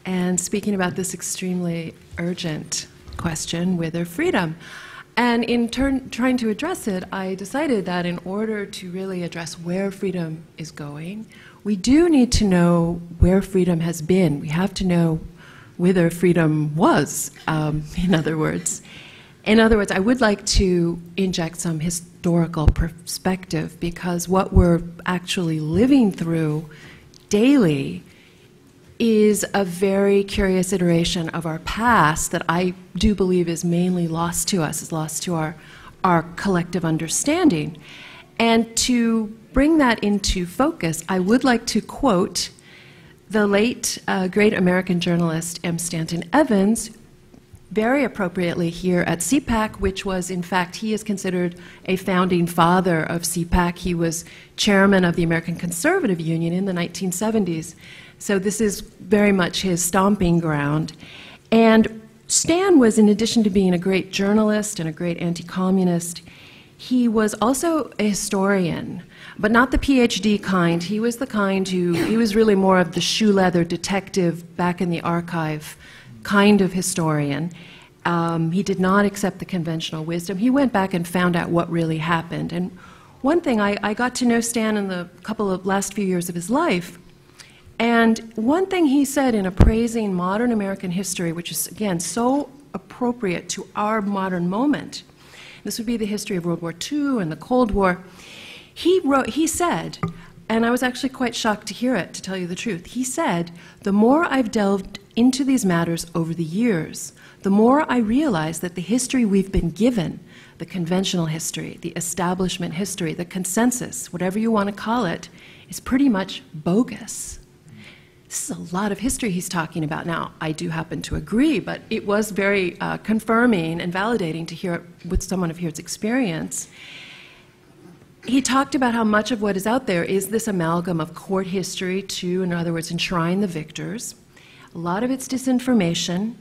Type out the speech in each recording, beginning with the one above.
and speaking about this extremely urgent question, whither freedom? And in trying to address it, I decided that in order to really address where freedom is going, we do need to know where freedom has been. We have to know whither freedom was, in other words. In other words, I would like to inject some historical perspective, because what we're actually living through daily is a very curious iteration of our past that I do believe is mainly lost to us, is lost to our collective understanding. And to bring that into focus, I would like to quote the late great American journalist M. Stanton Evans, very appropriately here at CPAC, which was, in fact, he is considered a founding father of CPAC. He was chairman of the American Conservative Union in the 1970s. So this is very much his stomping ground. And Stan was, in addition to being a great journalist and a great anti-communist, he was also a historian, but not the PhD kind. He was the kind he was really more of the shoe leather detective back in the archive kind of historian. He did not accept the conventional wisdom. He went back and found out what really happened. And one thing, I got to know Stan in the couple of last few years of his life. And one thing he said in appraising modern American history, which is, again, so appropriate to our modern moment, this would be the history of World War II and the Cold War, he said, and I was actually quite shocked to hear it, to tell you the truth, he said, the more I've delved into these matters over the years, the more I realize that the history we've been given, the conventional history, the establishment history, the consensus, whatever you want to call it, is pretty much bogus. This is a lot of history he's talking about. Now, I do happen to agree, but it was very confirming and validating to hear it with someone of his experience. He talked about how much of what is out there is this amalgam of court history to, in other words, enshrine the victors. A lot of it's disinformation,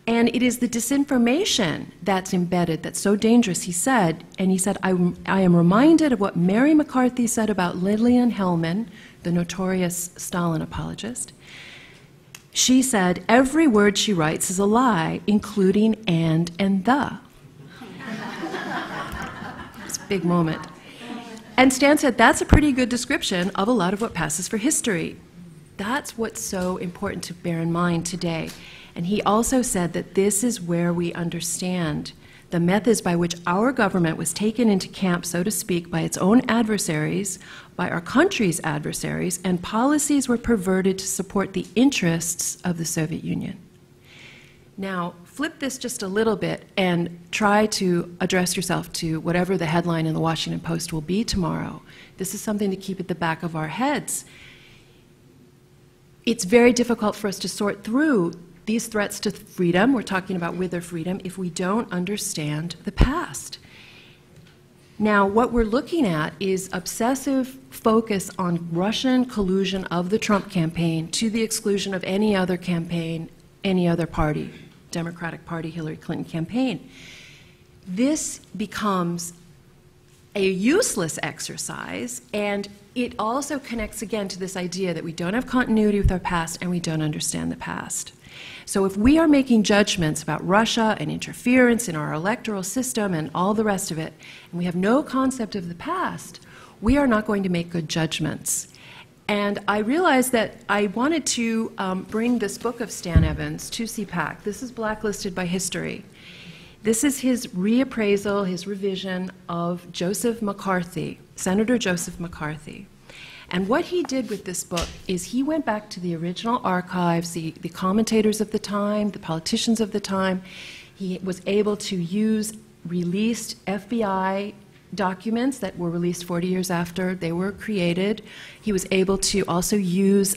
and it is the disinformation that's embedded that's so dangerous, he said. And he said, I am reminded of what Mary McCarthy said about Lillian Hellman, the notorious Stalin apologist. She said, every word she writes is a lie, including and the. It's a big moment. And Stan said, that's a pretty good description of a lot of what passes for history. That's what's so important to bear in mind today. And he also said that this is where we understand the methods by which our government was taken into camp, so to speak, by its own adversaries, by our country's adversaries, and policies were perverted to support the interests of the Soviet Union. Now, flip this just a little bit and try to address yourself to whatever the headline in the Washington Post will be tomorrow. This is something to keep at the back of our heads. It's very difficult for us to sort through these threats to freedom, we're talking about whither freedom, if we don't understand the past. Now, what we're looking at is obsessive focus on Russian collusion of the Trump campaign to the exclusion of any other campaign, any other party, Democratic Party, Hillary Clinton campaign. This becomes a useless exercise, and it also connects again to this idea that we don't have continuity with our past and we don't understand the past. So if we are making judgments about Russia and interference in our electoral system and all the rest of it, and we have no concept of the past, we are not going to make good judgments. And I realized that I wanted to bring this book of Stan Evans to CPAC. This is blacklisted by history. This is his reappraisal, his revision of Joseph McCarthy, Senator Joseph McCarthy. And what he did with this book is he went back to the original archives, the commentators of the time, the politicians of the time. He was able to use released FBI documents that were released 40 years after they were created. He was able to also use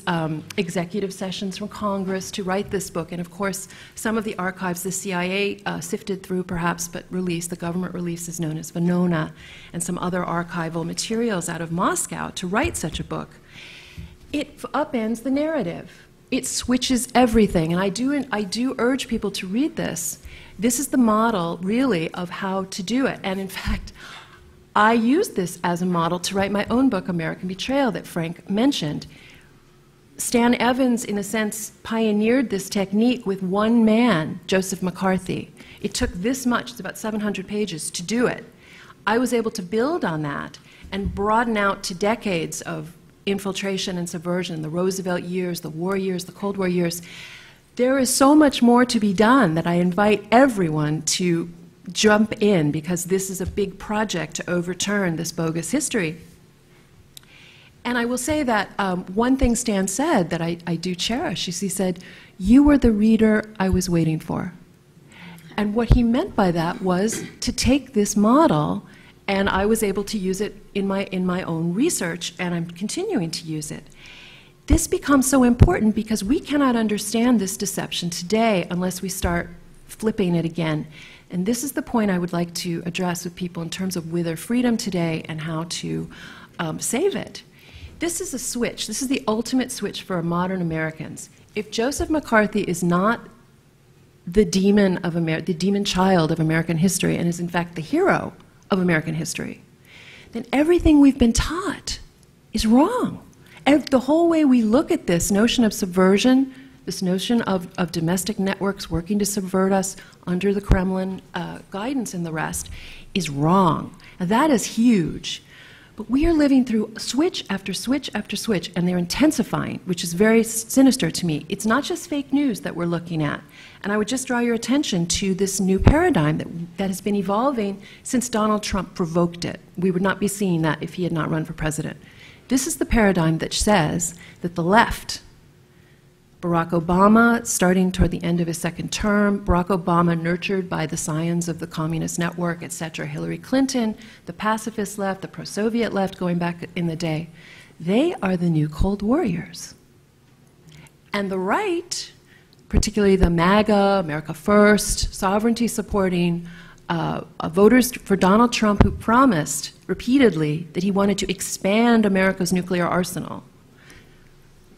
executive sessions from Congress to write this book. And of course, some of the archives the CIA sifted through perhaps, but released, the government release is known as Venona, and some other archival materials out of Moscow to write such a book. It upends the narrative. It switches everything. And I do urge people to read this. This is the model, really, of how to do it. And in fact, I used this as a model to write my own book, American Betrayal, that Frank mentioned. Stan Evans, in a sense, pioneered this technique with one man, Joseph McCarthy. It took this much, it's about 700 pages, to do it. I was able to build on that and broaden out to decades of infiltration and subversion, the Roosevelt years, the war years, the Cold War years. There is so much more to be done that I invite everyone to jump in, because this is a big project to overturn this bogus history. And I will say that one thing Stan said that I do cherish is he said, "You were the reader I was waiting for." And what he meant by that was to take this model, and I was able to use it in my own research, and I'm continuing to use it. This becomes so important because we cannot understand this deception today unless we start flipping it again. And this is the point I would like to address with people in terms of with their freedom today and how to save it. This is a switch. This is the ultimate switch for modern Americans. If Joseph McCarthy is not the demon of the demon child of American history and is in fact the hero of American history, then everything we've been taught is wrong. The whole way we look at this notion of subversion, this notion of domestic networks working to subvert us under the Kremlin guidance and the rest, is wrong. And that is huge. But we are living through switch after switch after switch, and they're intensifying, which is very sinister to me. It's not just fake news that we're looking at. And I would just draw your attention to this new paradigm that has been evolving since Donald Trump provoked it. We would not be seeing that if he had not run for president. This is the paradigm that says that the left, Barack Obama, starting toward the end of his second term, Barack Obama nurtured by the scions of the communist network, etc., Hillary Clinton, the pacifist left, the pro-Soviet left going back in the day, they are the new Cold Warriors. And the right, particularly the MAGA, America First, sovereignty-supporting voters for Donald Trump, who promised repeatedly that he wanted to expand America's nuclear arsenal,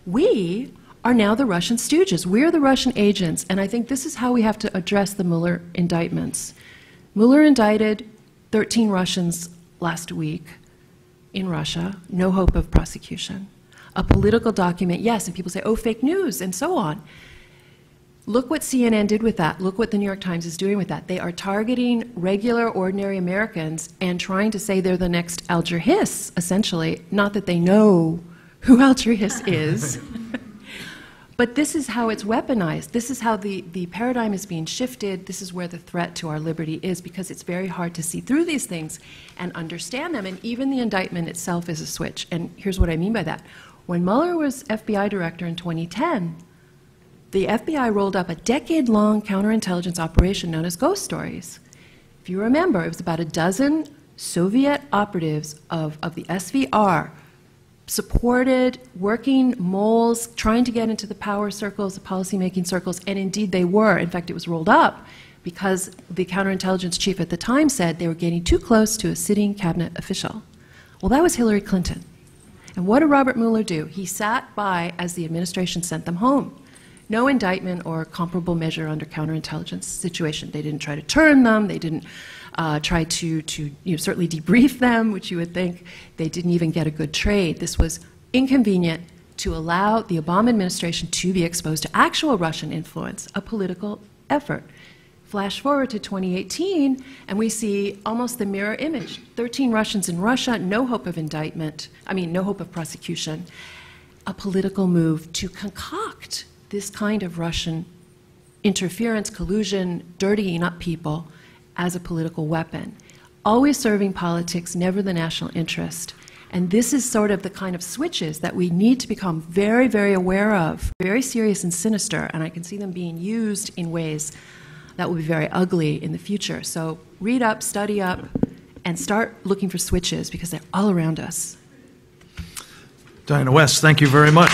we are now the Russian stooges. We're the Russian agents, and I think this is how we have to address the Mueller indictments. Mueller indicted 13 Russians last week in Russia, no hope of prosecution. A political document, yes, and people say, oh, fake news, and so on. Look what CNN did with that. Look what the New York Times is doing with that. They are targeting regular, ordinary Americans and trying to say they're the next Alger Hiss, essentially. Not that they know who Alger Hiss is. But this is how it's weaponized. This is how the paradigm is being shifted. This is where the threat to our liberty is, because it's very hard to see through these things and understand them. And even the indictment itself is a switch. And here's what I mean by that. When Mueller was FBI director in 2010, the FBI rolled up a decade-long counterintelligence operation known as Ghost Stories. If you remember, it was about a dozen Soviet operatives of the SVR, supported working moles, trying to get into the power circles, the policy-making circles, and indeed they were. In fact, it was rolled up because the counterintelligence chief at the time said they were getting too close to a sitting cabinet official. Well, that was Hillary Clinton. And what did Robert Mueller do? He sat by as the administration sent them home. No indictment or comparable measure under counterintelligence situation. They didn't try to turn them. They didn't try to certainly debrief them, which you would think. They didn't even get a good trade. This was inconvenient to allow the Obama administration to be exposed to actual Russian influence, a political effort. Flash forward to 2018, and we see almost the mirror image. 13 Russians in Russia, no hope of indictment, no hope of prosecution. A political move to concoct this kind of Russian interference, collusion, dirtying up people as a political weapon. Always serving politics, never the national interest. And this is sort of the kind of switches that we need to become very, very aware of, very serious and sinister, and I can see them being used in ways that will be very ugly in the future. So read up, study up, and start looking for switches because they're all around us. Diana Weiss, thank you very much.